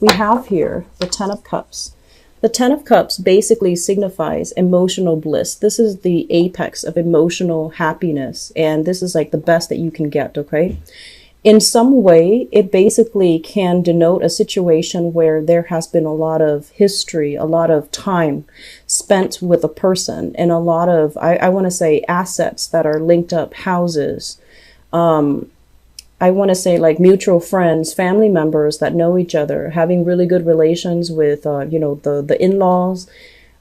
we have here the Ten of Cups. The Ten of Cups basically signifies emotional bliss. This is the apex of emotional happiness, and this is like the best that you can get, okay? In some way, it basically can denote a situation where there has been a lot of history, a lot of time spent with a person, and a lot of, I want to say, assets that are linked up, houses. I want to say like mutual friends, family members that know each other, having really good relations with, the in-laws.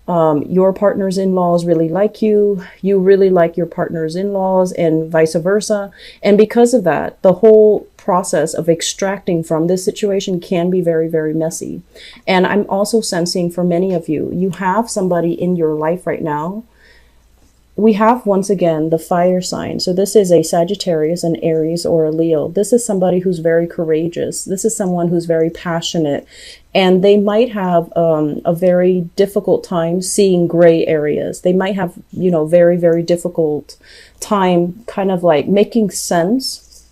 Your partner's in-laws really like you. You really like your partner's in-laws, and vice versa. And because of that, the whole process of extracting from this situation can be very, very messy. And I'm also sensing for many of you, you have somebody in your life right now. We have, once again, the fire sign. So this is a Sagittarius, an Aries, or a Leo. This is somebody who's very courageous. This is someone who's very passionate. And they might have a very difficult time seeing gray areas. They might have, very, very difficult time kind of like making sense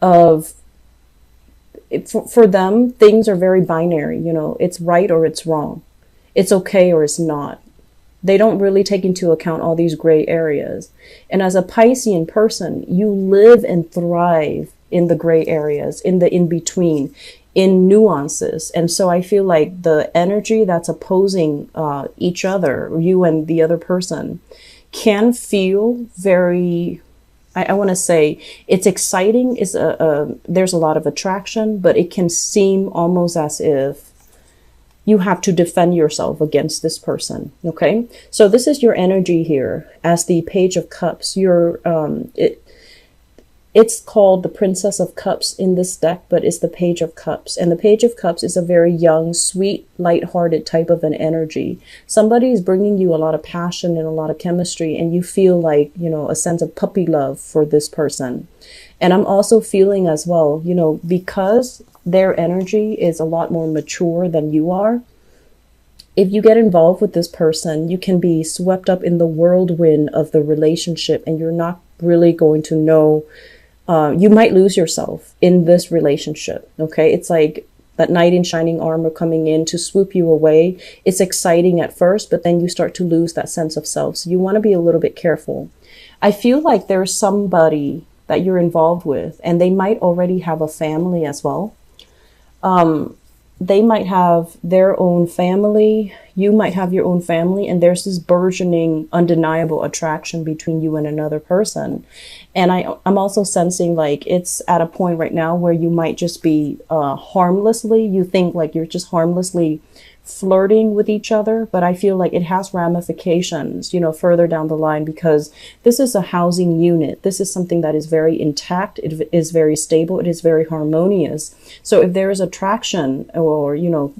of, for them, things are very binary. It's right or it's wrong. It's okay or it's not. They don't really take into account all these gray areas. And as a Piscean person, you live and thrive in the gray areas, in the in-between, in nuances. And so I feel like the energy that's opposing each other, you and the other person, can feel very, I want to say, it's exciting. There's a lot of attraction, but it can seem almost as if you have to defend yourself against this person. Okay. So this is your energy here as the Page of Cups. It's called the Princess of Cups in this deck, but it's the Page of Cups. And the Page of Cups is a very young, sweet, lighthearted type of an energy. Somebody is bringing you a lot of passion and a lot of chemistry, and you feel like, a sense of puppy love for this person. And I'm also feeling as well, because their energy is a lot more mature than you are. If you get involved with this person, you can be swept up in the whirlwind of the relationship, and you're not really going to know. You might lose yourself in this relationship. Okay. It's like that knight in shining armor coming in to swoop you away. It's exciting at first, but then you start to lose that sense of self. So you want to be a little bit careful. I feel like there's somebody that you're involved with, and they might already have a family as well. They might have their own family. You might have your own family, and there's this burgeoning, undeniable attraction between you and another person. And I'm also sensing like it's at a point right now where you might just be harmlessly, you think like you're just harmlessly flirting with each other, but I feel like it has ramifications, further down the line, because this is a housing unit. This is something that is very intact. It is very stable. It is very harmonious. So if there is attraction or,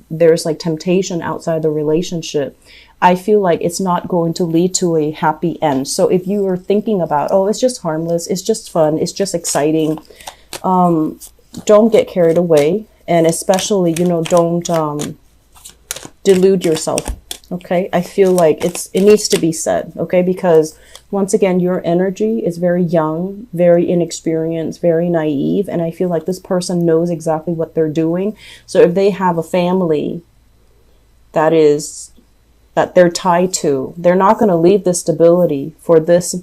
there's like temptation outside the relationship, I feel like it's not going to lead to a happy end. So if you are thinking about, oh, it's just harmless, it's just fun, it's just exciting, don't get carried away. And especially, don't delude yourself. Okay. I feel like it needs to be said. Okay. Because once again, your energy is very young, very inexperienced, very naive. And I feel like this person knows exactly what they're doing. So if they have a family that they're tied to, they're not going to leave this stability for this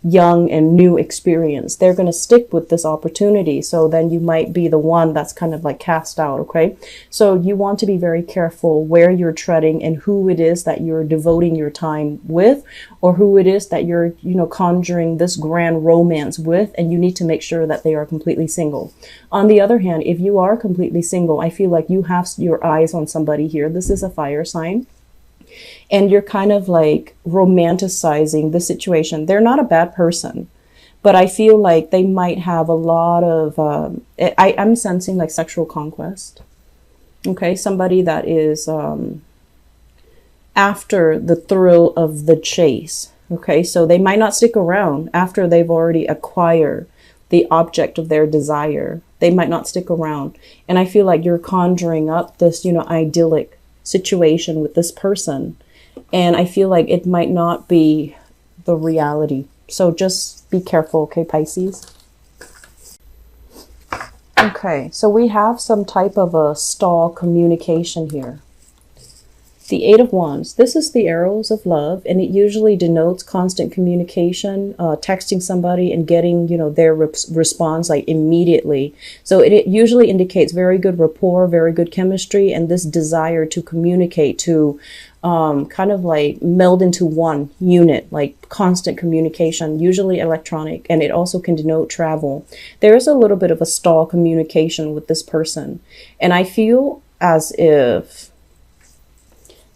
young and new experience. They're going to stick with this opportunity. So then you might be the one that's kind of like cast out. Okay. So you want to be very careful where you're treading and who it is that you're devoting your time with, or who it is that you're, conjuring this grand romance with. And you need to make sure that they are completely single. On the other hand, if you are completely single, I feel like you have your eyes on somebody here. This is a fire sign. And you're kind of like romanticizing the situation. They're not a bad person, but I feel like they might have a lot of, I'm sensing like sexual conquest. Okay. Somebody that is after the thrill of the chase. Okay. So they might not stick around after they've already acquired the object of their desire. They might not stick around. And I feel like you're conjuring up this, idyllic situation with this person. And I feel like it might not be the reality. So just be careful, okay, Pisces? Okay, so we have some type of a stall communication here. The Eight of Wands. This is the arrows of love, and it usually denotes constant communication, texting somebody and getting, their response like immediately. So it usually indicates very good rapport, very good chemistry, and this desire to communicate, to kind of like meld into one unit, like constant communication, usually electronic, and it also can denote travel. There is a little bit of a stall communication with this person, and I feel as if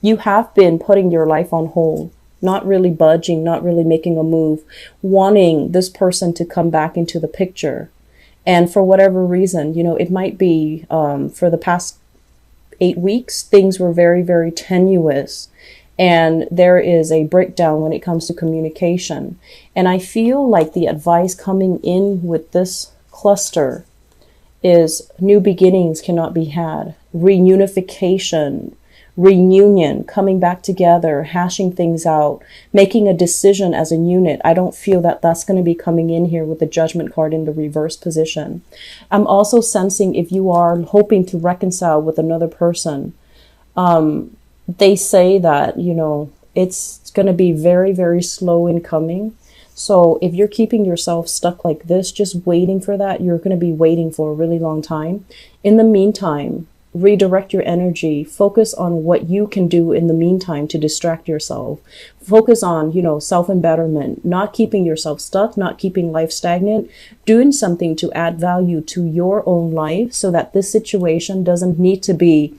you have been putting your life on hold, not really budging, not really making a move, wanting this person to come back into the picture. And for whatever reason, it might be for the past 8 weeks, things were very, very tenuous. And there is a breakdown when it comes to communication. And I feel like the advice coming in with this cluster is new beginnings cannot be had, reunification, reunion, coming back together, hashing things out, making a decision as a unit. I don't feel that that's going to be coming in here with the Judgment card in the reverse position. I'm also sensing if you are hoping to reconcile with another person, they say that, it's going to be very, very slow in coming. So if you're keeping yourself stuck like this, just waiting for that, you're going to be waiting for a really long time. In the meantime, redirect your energy, focus on what you can do in the meantime to distract yourself. Focus on, self-embetterment, not keeping yourself stuck, not keeping life stagnant, doing something to add value to your own life so that this situation doesn't need to be,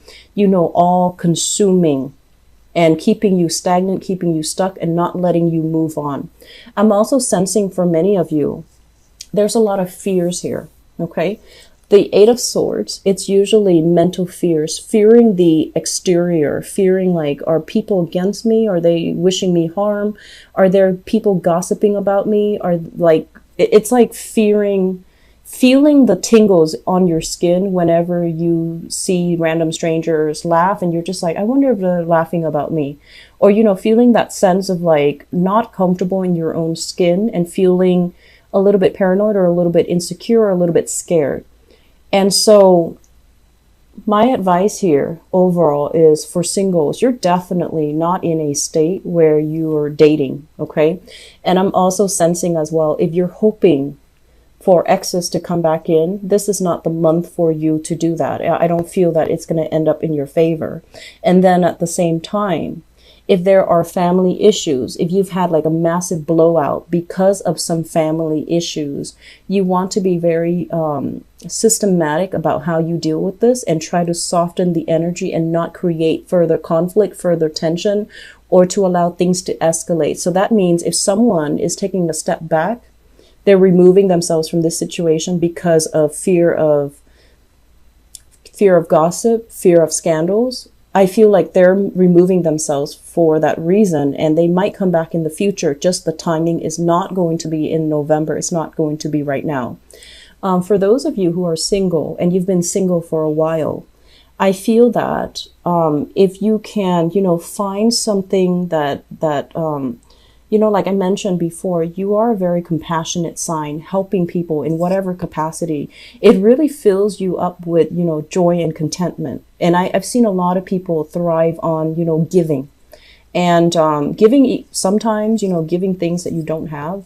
all consuming and keeping you stagnant, keeping you stuck and not letting you move on. I'm also sensing for many of you, there's a lot of fears here. Okay. The Eight of Swords, it's usually mental fears, fearing the exterior, fearing like, are people against me? Are they wishing me harm? Are there people gossiping about me? It's like feeling the tingles on your skin whenever you see random strangers laugh and you're just like, I wonder if they're laughing about me. Or, feeling that sense of like not comfortable in your own skin and feeling a little bit paranoid or a little bit insecure or a little bit scared. And so my advice here overall is for singles, you're definitely not in a state where you're dating, okay? And I'm also sensing as well, if you're hoping for exes to come back in, this is not the month for you to do that. I don't feel that it's going to end up in your favor. And then at the same time, if there are family issues, if you've had like a massive blowout because of some family issues, you want to be very systematic about how you deal with this and try to soften the energy and not create further conflict, further tension, or to allow things to escalate. So that means if someone is taking a step back, they're removing themselves from this situation because of fear of gossip, fear of scandals. I feel like they're removing themselves for that reason, and they might come back in the future. Just the timing is not going to be in November. It's not going to be right now. For those of you who are single and you've been single for a while, I feel that if you can, find something that like I mentioned before, you are a very compassionate sign, helping people in whatever capacity. It really fills you up with, joy and contentment. And I've seen a lot of people thrive on, giving and giving sometimes, giving things that you don't have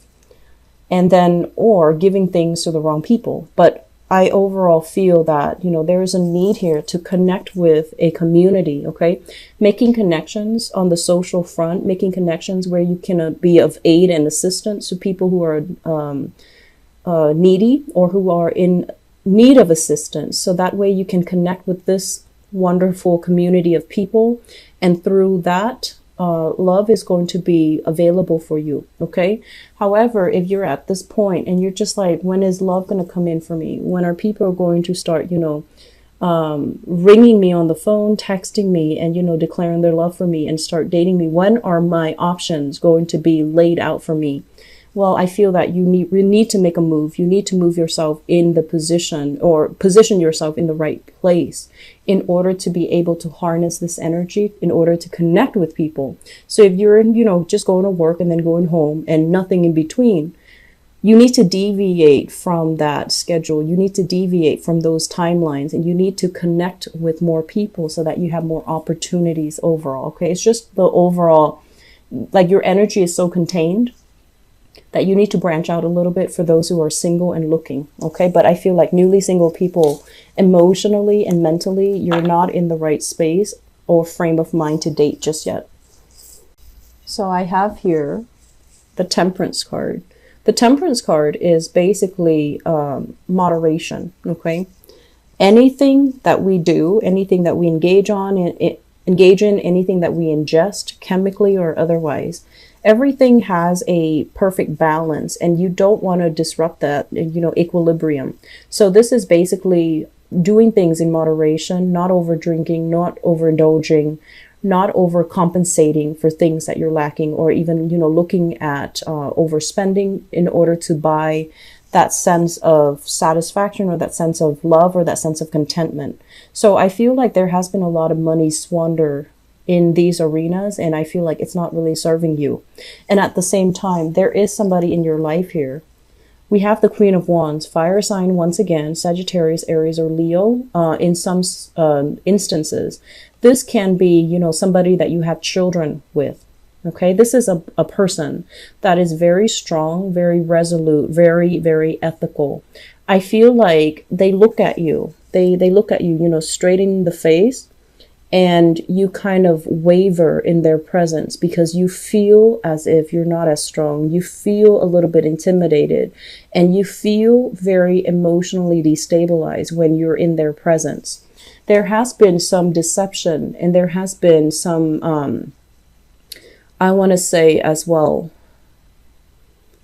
and then or giving things to the wrong people. But I overall feel that, there is a need here to connect with a community, okay? Making connections on the social front, making connections where you can be of aid and assistance to people who are needy or who are in need of assistance. So that way you can connect with this wonderful community of people. And through that, love is going to be available for you. Okay. However, if you're at this point and you're just like, when is love going to come in for me? When are people going to start, ringing me on the phone, texting me and, declaring their love for me and start dating me? When are my options going to be laid out for me? Well, I feel that you need to make a move. You need to move yourself in the position or position yourself in the right place in order to be able to harness this energy, in order to connect with people. So if you're, just going to work and then going home and nothing in between, You need to deviate from that schedule. You need to deviate from those timelines, and you need to connect with more people so that you have more opportunities overall. Okay. It's just the overall, like, your energy is so contained that you need to branch out a little bit for those who are single and looking. Okay. But I feel like newly single people, emotionally and mentally, you're not in the right space or frame of mind to date just yet. So I have here the Temperance card. The Temperance card is basically moderation. Okay. Anything that we do, anything that we engage in, anything that we ingest chemically or otherwise, everything has a perfect balance, and you don't want to disrupt that, equilibrium. So this is basically doing things in moderation, not over drinking, not overindulging, not overcompensating for things that you're lacking, or even, looking at overspending in order to buy that sense of satisfaction or that sense of love or that sense of contentment. So I feel like there has been a lot of money squander in these arenas, and I feel like it's not really serving you. And at the same time, there is somebody in your life here. We have the Queen of Wands, fire sign once again, Sagittarius, Aries, or Leo. In some instances, this can be, somebody that you have children with. Okay, this is a person that is very strong, very resolute, very, very ethical. I feel like they look at you. They look at you, straight in the face, and you kind of waver in their presence because you feel as if you're not as strong. You feel a little bit intimidated, and you feel very emotionally destabilized when you're in their presence. There has been some deception, and there has been some, I want to say as well,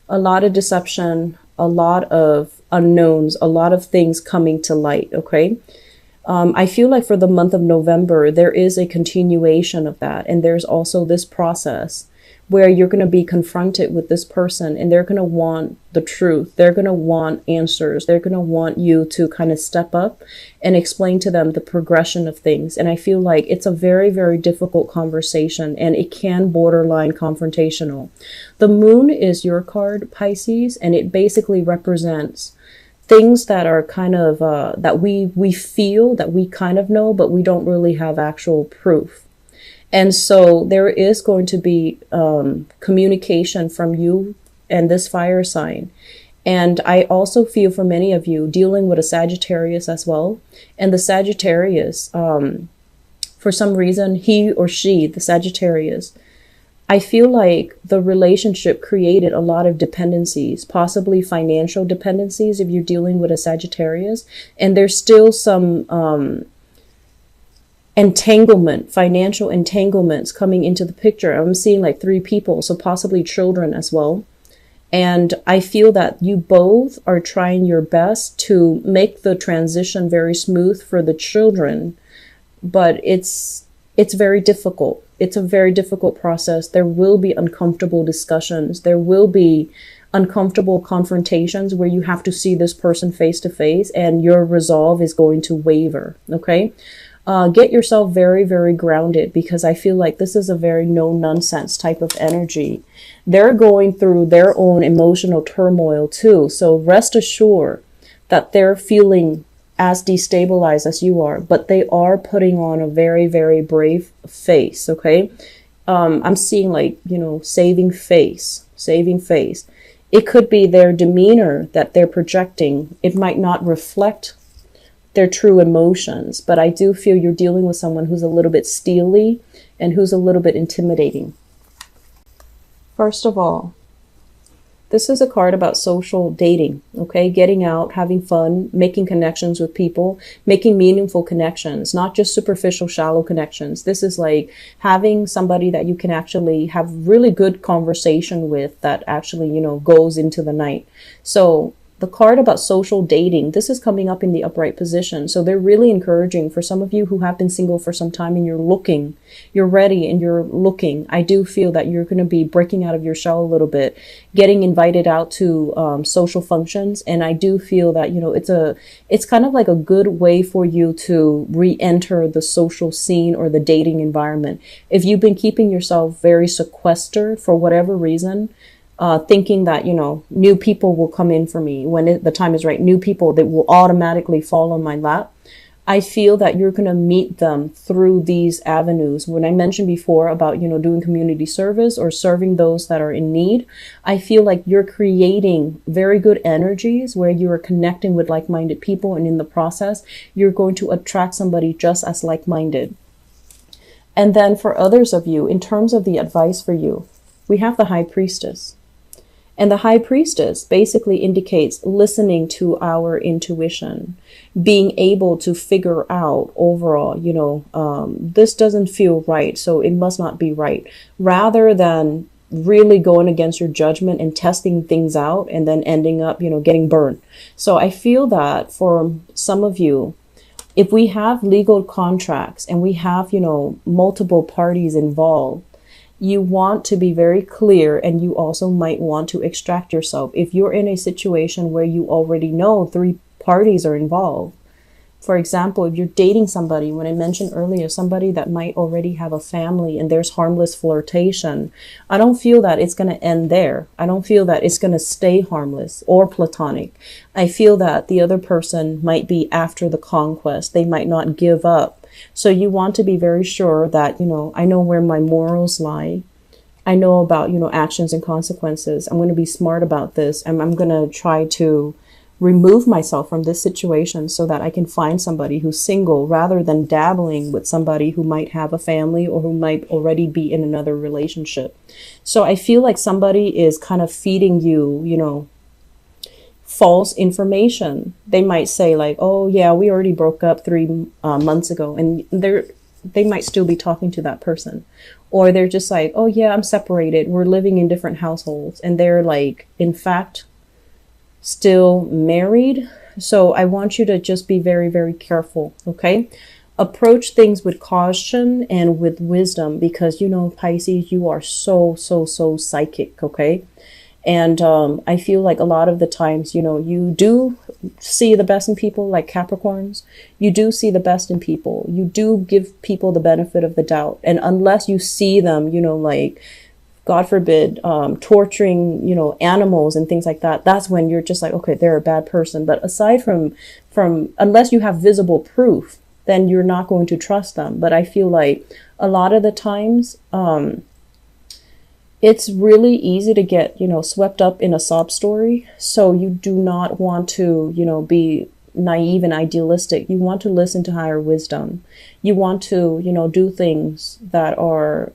a lot of deception, a lot of unknowns, a lot of things coming to light. Okay. I feel like for the month of November, there is a continuation of that. And there's also this process where you're going to be confronted with this person, and they're going to want the truth. They're going to want answers. They're going to want you to kind of step up and explain to them the progression of things. And I feel like it's a very, very difficult conversation, and it can borderline confrontational. The moon is your card, Pisces, and it basically represents things that are kind of, that we feel, that we kind of know, but we don't really have actual proof. And so there is going to be communication from you and this fire sign. And I also feel for many of you dealing with a Sagittarius as well. And the Sagittarius, for some reason, he or she, the Sagittarius, I feel like the relationship created a lot of dependencies, possibly financial dependencies if you're dealing with a Sagittarius. And there's still some entanglement, financial entanglements coming into the picture. I'm seeing like 3 people, so possibly children as well. And I feel that you both are trying your best to make the transition very smooth for the children, but it's very difficult. It's a very difficult process. There will be uncomfortable discussions. There will be uncomfortable confrontations where you have to see this person face to face, and your resolve is going to waver. Okay. Get yourself very, very grounded, because I feel like this is a very no nonsense type of energy. They're going through their own emotional turmoil too. So rest assured that they're feeling as destabilized as you are, but they are putting on a very, very brave face. Okay. I'm seeing like, saving face. It could be their demeanor that they're projecting. It might not reflect their true emotions, but I do feel you're dealing with someone who's a little bit steely and who's a little bit intimidating. First of all, this is a card about social dating, okay? Getting out, having fun, making connections with people, making meaningful connections, not just superficial, shallow connections. This is like having somebody that you can actually have really good conversation with that actually, goes into the night. So the card about social dating, this is coming up in the upright position. So they're really encouraging for some of you who have been single for some time and you're ready and you're looking. I do feel that you're going to be breaking out of your shell a little bit, getting invited out to social functions. And I do feel that, it's kind of like a good way for you to re-enter the social scene or the dating environment. If you've been keeping yourself very sequestered for whatever reason, thinking that, you know, new people will come in for me when the time is right, new people that will automatically fall on my lap. I feel that you're going to meet them through these avenues. When I mentioned before about, you know, doing community service or serving those that are in need, I feel like you're creating very good energies where you are connecting with like-minded people. And in the process, you're going to attract somebody just as like-minded. And then for others of you, in terms of the advice for you, we have the High Priestess. And the High Priestess basically indicates listening to our intuition, being able to figure out overall, you know, this doesn't feel right, so it must not be right, rather than really going against your judgment and testing things out and then ending up, you know, getting burned. So I feel that for some of you, if we have legal contracts and we have, you know, multiple parties involved, you want to be very clear, and you also might want to extract yourself. If you're in a situation where you already know 3 parties are involved, for example, if you're dating somebody, when I mentioned earlier, somebody that might already have a family and there's harmless flirtation, I don't feel that it's going to end there. I don't feel that it's going to stay harmless or platonic. I feel that the other person might be after the conquest. They might not give up. So you want to be very sure that, you know, I know where my morals lie. I know about, you know, actions and consequences. I'm going to be smart about this. And I'm going to try to remove myself from this situation so that I can find somebody who's single, rather than dabbling with somebody who might have a family or who might already be in another relationship. So I feel like somebody is kind of feeding you, you know, false information. They might say like, oh yeah, we already broke up 3 months ago, and they might still be talking to that person. Or they're just like, oh yeah, I'm separated, we're living in different households, and they're like, in fact, still married. So I want you to just be very, very careful, okay? Approach things with caution and with wisdom, because, you know, Pisces, you are so psychic, okay? And I feel like a lot of the times, you know, you do see the best in people, like Capricorns. You do see the best in people. You do give people the benefit of the doubt. And unless you see them, you know, like, God forbid, torturing, you know, animals and things like that, that's when you're just like, okay, they're a bad person. But aside from unless you have visible proof, then you're not going to trust them. But I feel like a lot of the times, it's really easy to get, you know, swept up in a sob story. So you do not want to, you know, be naive and idealistic. You want to listen to higher wisdom. You want to, you know, do things that are,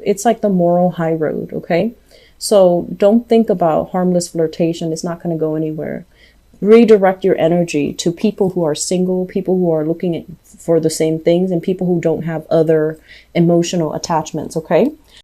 it's like the moral high road, okay? So don't think about harmless flirtation. It's not going to go anywhere. Redirect your energy to people who are single, people who are looking for the same things, and people who don't have other emotional attachments, okay?